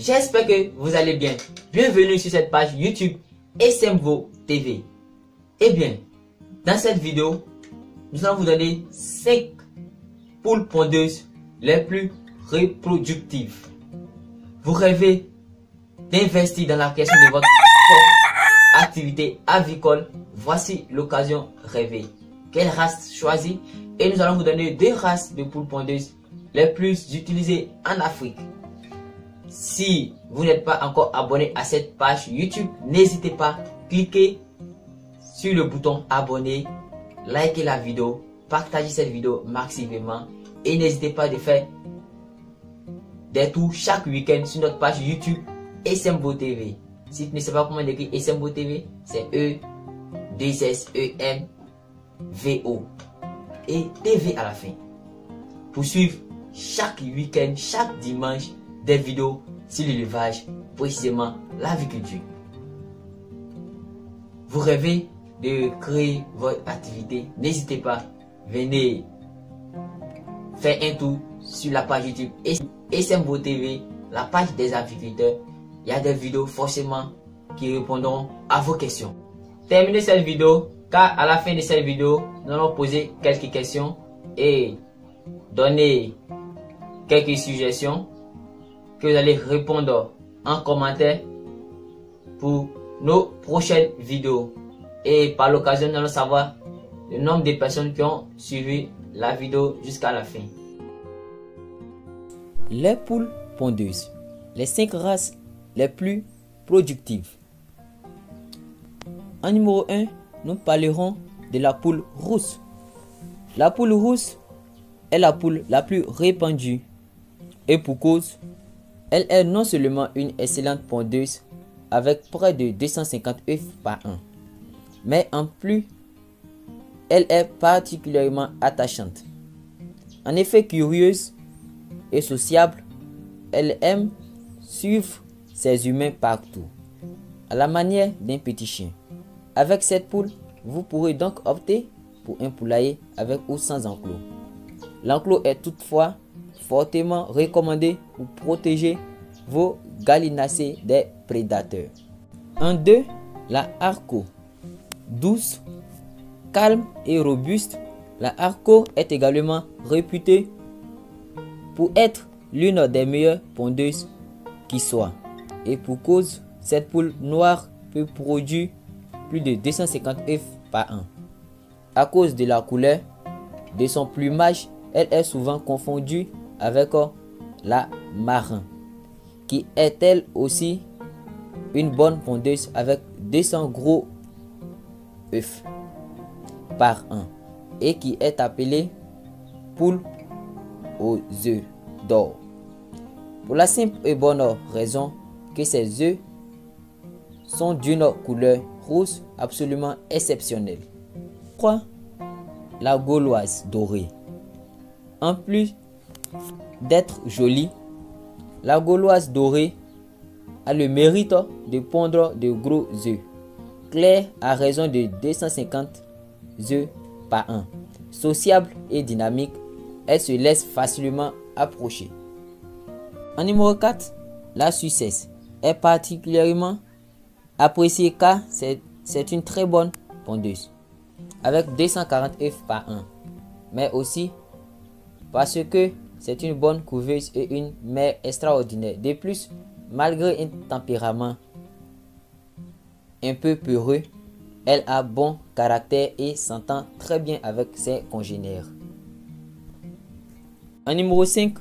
j'espère que vous allez bien. Bienvenue sur cette page YouTube SMVO TV. Eh bien, dans cette vidéo, nous allons vous donner 5 poules pondeuses les plus reproductives. Vous rêvez d'investir dans la création de votre propre activité avicole? Voici l'occasion rêvée. Quelle race choisir? Et nous allons vous donner 2 races de poules pondeuses les plus utilisées en Afrique. Si vous n'êtes pas encore abonné à cette page YouTube, n'hésitez pas, cliquez sur le bouton abonner, likez la vidéo, partagez cette vidéo massivement et n'hésitez pas de faire des tours chaque week-end sur notre page YouTube SMVO TV. Si tu ne sais pas comment écrire SMVO TV, c'est E-2-S-E-M-V-O et TV à la fin. Pour suivre chaque week-end, chaque dimanche, des vidéos sur l'élevage, précisément l'aviculture. Vous rêvez de créer votre activité? N'hésitez pas, venez faire un tour sur la page YouTube SMVO TV, la page des aviculteurs. Il y a des vidéos forcément qui répondront à vos questions. Terminez cette vidéo, car à la fin de cette vidéo, nous allons poser quelques questions et donner quelques suggestions que vous allez répondre en commentaire pour nos prochaines vidéos. Et par l'occasion, nous allons savoir le nombre de personnes qui ont suivi la vidéo jusqu'à la fin. Les poules pondeuses. Les 5 races les plus productives. En numéro 1, nous parlerons de la poule rousse. La poule rousse est la poule la plus répandue et pour cause, elle est non seulement une excellente pondeuse avec près de 250 œufs par an, mais en plus, elle est particulièrement attachante. En effet curieuse et sociable, elle aime suivre ses humains partout, à la manière d'un petit chien. Avec cette poule, vous pourrez donc opter pour un poulailler avec ou sans enclos. L'enclos est toutefois fortement recommandé pour protéger vos gallinacés des prédateurs. En 2, la Arco. Douce, calme et robuste, la Arco est également réputée pour être l'une des meilleures pondeuses qui soit. Et pour cause, cette poule noire peut produire plus de 250 œufs par an. À cause de la couleur de son plumage, elle est souvent confondue avec la marin, qui est elle aussi une bonne pondeuse avec 200 gros œufs par an et qui est appelée poule aux œufs d'or. Pour la simple et bonne raison que ces œufs sont d'une couleur rouge absolument exceptionnelle. 3. La gauloise dorée. En plus d'être jolie, la gauloise dorée a le mérite de pondre de gros œufs clairs à raison de 250 œufs par an. Sociable et dynamique, elle se laisse facilement approcher. En numéro 4, la Suissesse est particulièrement appréciée car c'est une très bonne pondeuse avec 240 œufs par an, mais aussi parce que c'est une bonne couveuse et une mère extraordinaire. De plus, malgré un tempérament un peu peureux, elle a bon caractère et s'entend très bien avec ses congénères. En numéro 5,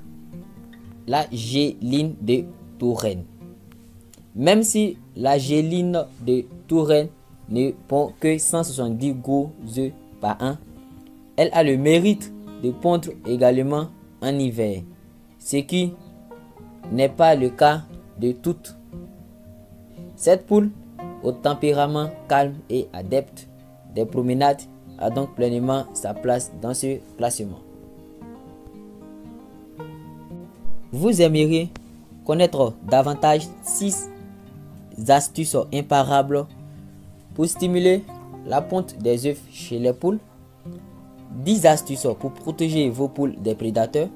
la Géline de Touraine. Même si la Géline de Touraine ne pond que 170 gros œufs par an, elle a le mérite de pondre également en hiver, ce qui n'est pas le cas de toutes. Cette poule au tempérament calme et adepte des promenades a donc pleinement sa place dans ce classement. Vous aimeriez connaître davantage 6 astuces imparables pour stimuler la ponte des œufs chez les poules, 10 astuces pour protéger vos poules des prédateurs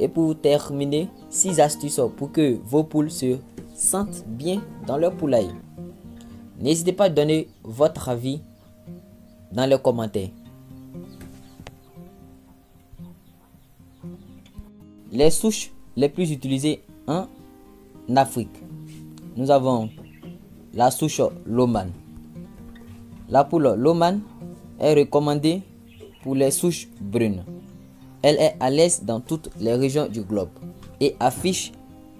et pour terminer 6 astuces pour que vos poules se sentent bien dans leur poulailler. N'hésitez pas à donner votre avis dans les commentaires. Les souches les plus utilisées en Afrique. Nous avons la souche Lohmann. La poule Lohmann est recommandée pour les souches brunes. Elle est à l'aise dans toutes les régions du globe et affiche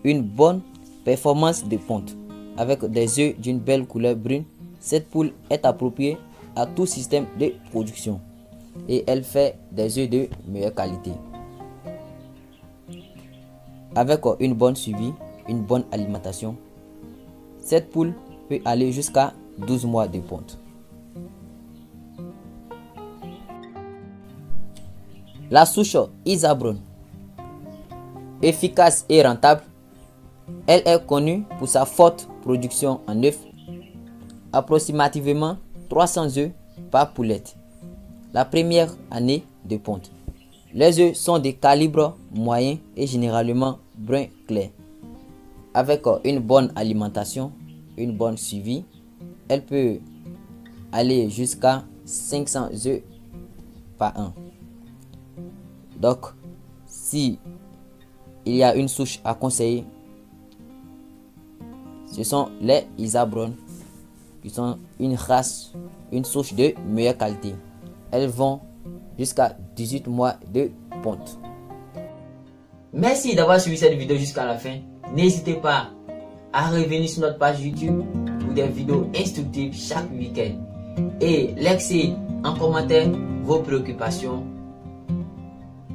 une bonne performance de ponte. Avec des œufs d'une belle couleur brune, cette poule est appropriée à tout système de production et elle fait des œufs de meilleure qualité. Avec une bonne suivi, une bonne alimentation, cette poule peut aller jusqu'à 12 mois de ponte. La souche Isabron, efficace et rentable, elle est connue pour sa forte production en œufs, approximativement 300 œufs par poulette la première année de ponte. Les œufs sont de calibre moyen et généralement brun clair. Avec une bonne alimentation, une bonne suivi, elle peut aller jusqu'à 500 œufs par an. Donc, si il y a une souche à conseiller, ce sont les Isabron, qui sont une race, une souche de meilleure qualité. Elles vont jusqu'à 18 mois de ponte. Merci d'avoir suivi cette vidéo jusqu'à la fin. N'hésitez pas à revenir sur notre page YouTube pour des vidéos instructives chaque week-end. Et laissez en commentaire vos préoccupations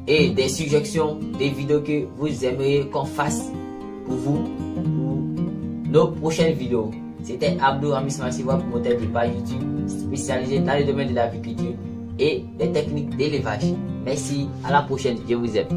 et des suggestions des vidéos que vous aimeriez qu'on fasse pour vous, pour nos prochaines vidéos. C'était Abdou Amis Massiva, promoteur de page YouTube spécialisé dans le domaine de l'agriculture et des techniques d'élevage. Merci, à la prochaine, je vous aime.